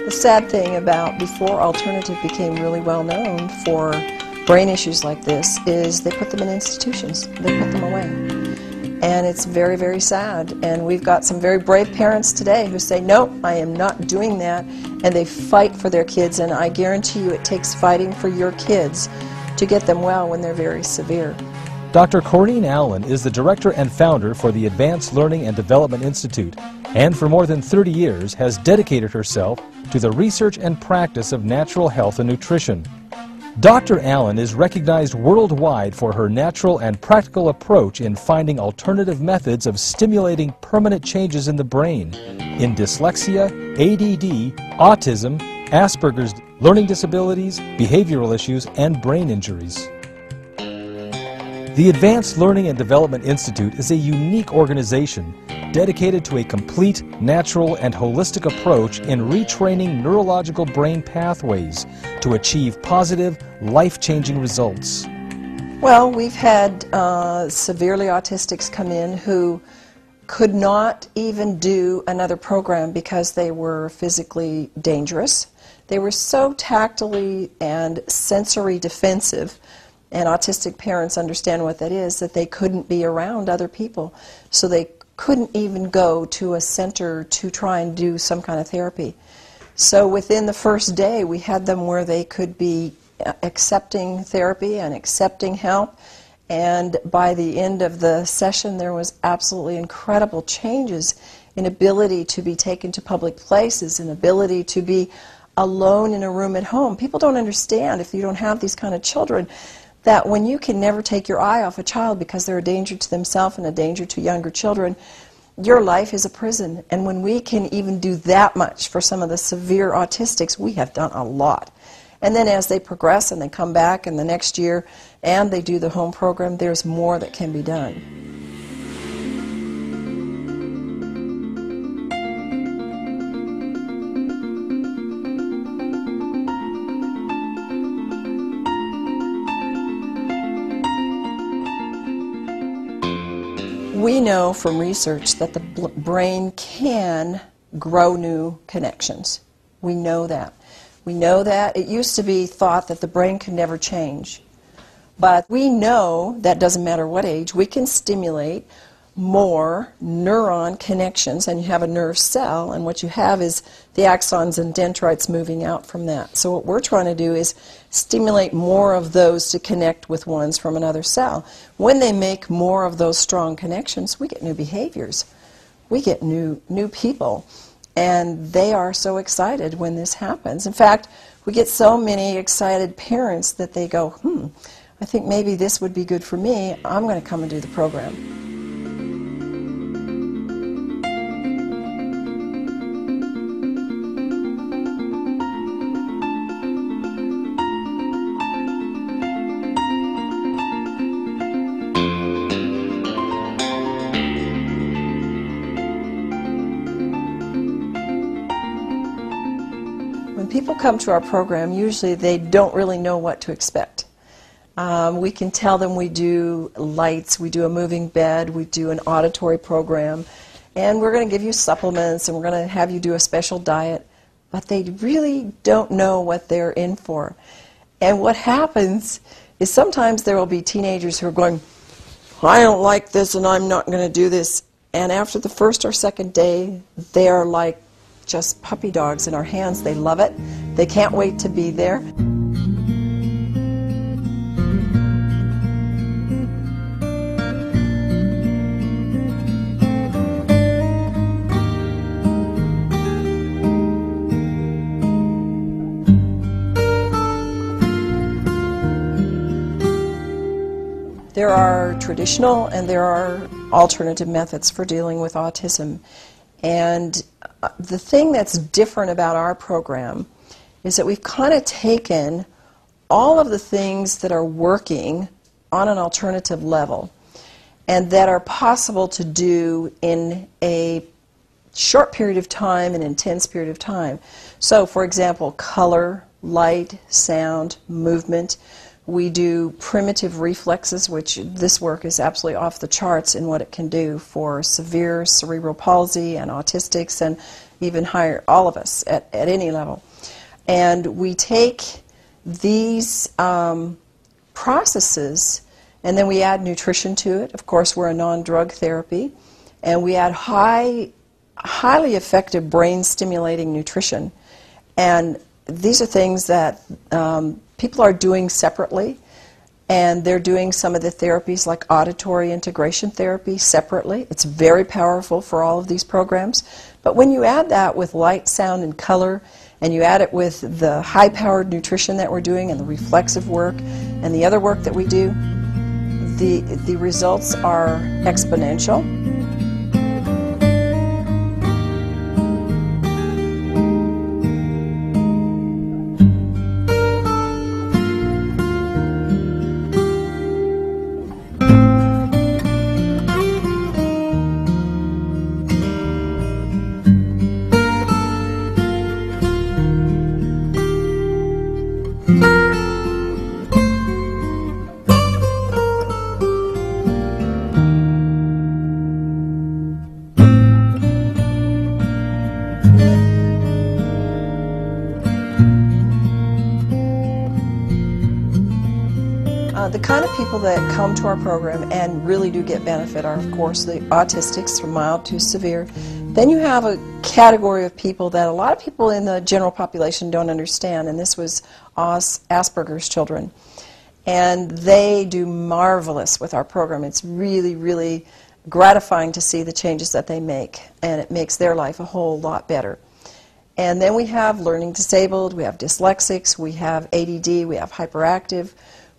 The sad thing about before alternative became really well known for brain issues like this is they put them in institutions. They put them away. And it's very, very sad. And we've got some very brave parents today who say, no, I am not doing that. And they fight for their kids. And I guarantee you it takes fighting for your kids to get them well when they're very severe. Dr. Corinne Allen is the director and founder for the Advanced Learning and Development Institute, and for more than 30 years has dedicated herself to the research and practice of natural health and nutrition. Dr. Allen is recognized worldwide for her natural and practical approach in finding alternative methods of stimulating permanent changes in the brain in dyslexia, ADD, autism, Asperger's, learning disabilities, behavioral issues, and brain injuries. The Advanced Learning and Development Institute is a unique organization dedicated to a complete, natural, and holistic approach in retraining neurological brain pathways to achieve positive, life-changing results. Well, we've had severely autistics come in who could not even do another program because they were physically dangerous. They were so tactily and sensory defensive, and autistic parents understand what that is, that they couldn't be around other people. So they couldn't even go to a center to try and do some kind of therapy. So within the first day, we had them where they could be accepting therapy and accepting help. And by the end of the session, there was absolutely incredible changes in ability to be taken to public places, and ability to be alone in a room at home. People don't understand, if you don't have these kind of children, that when you can never take your eye off a child because they're a danger to themselves and a danger to younger children, your life is a prison. And when we can even do that much for some of the severe autistics, we have done a lot. And then as they progress and they come back in the next year and they do the home program, there's more that can be done. We know from research that the brain can grow new connections. We know that. We know that. It used to be thought that the brain can never change. But we know that doesn't matter what age, we can stimulate more neuron connections, and you have a nerve cell, and what you have is the axons and dendrites moving out from that. So what we're trying to do is stimulate more of those to connect with ones from another cell. When they make more of those strong connections, we get new behaviors. We get new people, and they are so excited when this happens. In fact, we get so many excited parents that they go, I think maybe this would be good for me. I'm going to come and do the program. When people come to our program, usually they don't really know what to expect. We can tell them we do lights, we do a moving bed, we do an auditory program, and we're going to give you supplements, and we're going to have you do a special diet, but they really don't know what they're in for. And what happens is sometimes there will be teenagers who are going, I don't like this and I'm not going to do this, and after the first or second day, they are like just puppy dogs in our hands. They love it. They can't wait to be there. There are traditional and there are alternative methods for dealing with autism. And the thing that's different about our program is that we've kind of taken all of the things that are working on an alternative level and that are possible to do in a short period of time, an intense period of time. So, for example, color, light, sound, movement. We do primitive reflexes, which this work is absolutely off the charts in what it can do for severe cerebral palsy and autistics, and even higher, all of us at any level. And we take these processes and then we add nutrition to it. Of course, we're a non-drug therapy. And we add highly effective brain-stimulating nutrition. And these are things that people are doing separately. And they're doing some of the therapies like auditory integration therapy separately. It's very powerful for all of these programs. But when you add that with light, sound, and color, and you add it with the high-powered nutrition that we're doing and the reflexive work and the other work that we do, the results are exponential. The kind of people that come to our program and really do get benefit are, of course, the autistics from mild to severe. Then you have a category of people that a lot of people in the general population don't understand, and this was Asperger's children. And they do marvelous with our program. It's really, really gratifying to see the changes that they make, and it makes their life a whole lot better. And then we have learning disabled, we have dyslexics, we have ADD, we have hyperactive.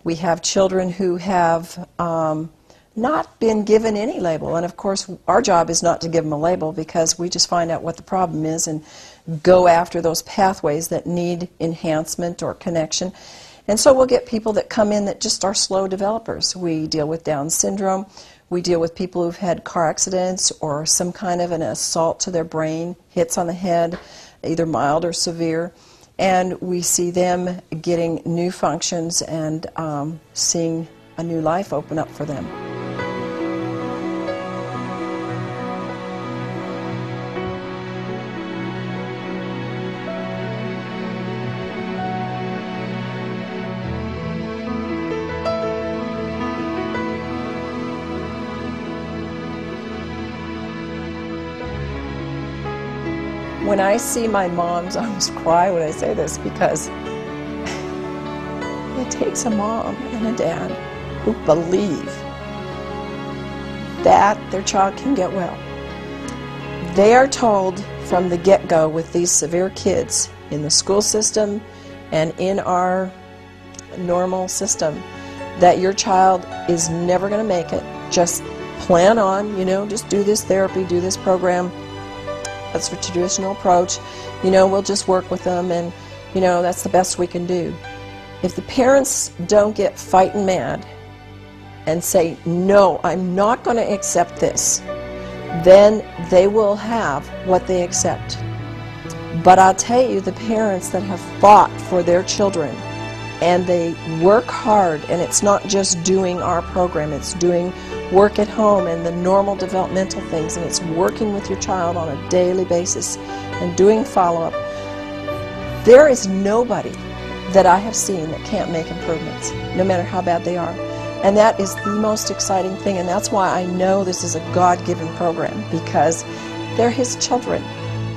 We have children who have not been given any label, and of course our job is not to give them a label because we just find out what the problem is and go after those pathways that need enhancement or connection. And so we'll get people that come in that just are slow developers. We deal with Down syndrome, we deal with people who've had car accidents or some kind of an assault to their brain, hits on the head, either mild or severe. And we see them getting new functions and seeing a new life open up for them. When I see my moms, I almost cry when I say this because it takes a mom and a dad who believe that their child can get well. They are told from the get-go with these severe kids in the school system and in our normal system that your child is never going to make it. Just plan on, just do this therapy, do this program. That's the traditional approach. We'll just work with them and, that's the best we can do. If the parents don't get fighting mad and say, no, I'm not going to accept this, then they will have what they accept. But I'll tell you, the parents that have fought for their children and they work hard, and it's not just doing our program, it's doing work at home and the normal developmental things, and it's working with your child on a daily basis and doing follow-up. There is nobody that I have seen that can't make improvements, no matter how bad they are. And that is the most exciting thing, and that's why I know this is a God-given program, because they're His children,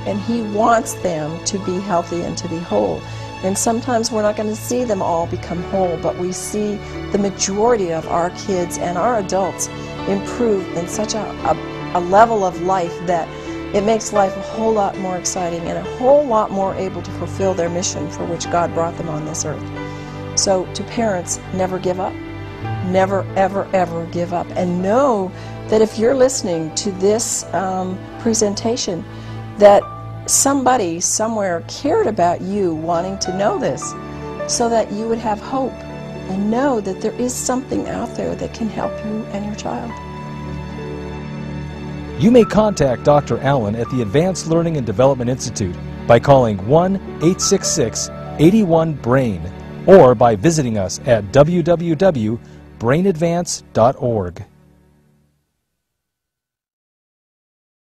and He wants them to be healthy and to be whole. And sometimes we're not going to see them all become whole, but we see the majority of our kids and our adults improve in such a level of life that it makes life a whole lot more exciting and a whole lot more able to fulfill their mission for which God brought them on this earth. So to parents, never give up. Never, ever, ever give up. And know that if you're listening to this presentation, that somebody somewhere cared about you wanting to know this so that you would have hope and know that there is something out there that can help you and your child. You may contact Dr. Allen at the Advanced Learning and Development Institute by calling 1-866-81-BRAIN or by visiting us at www.brainadvance.org.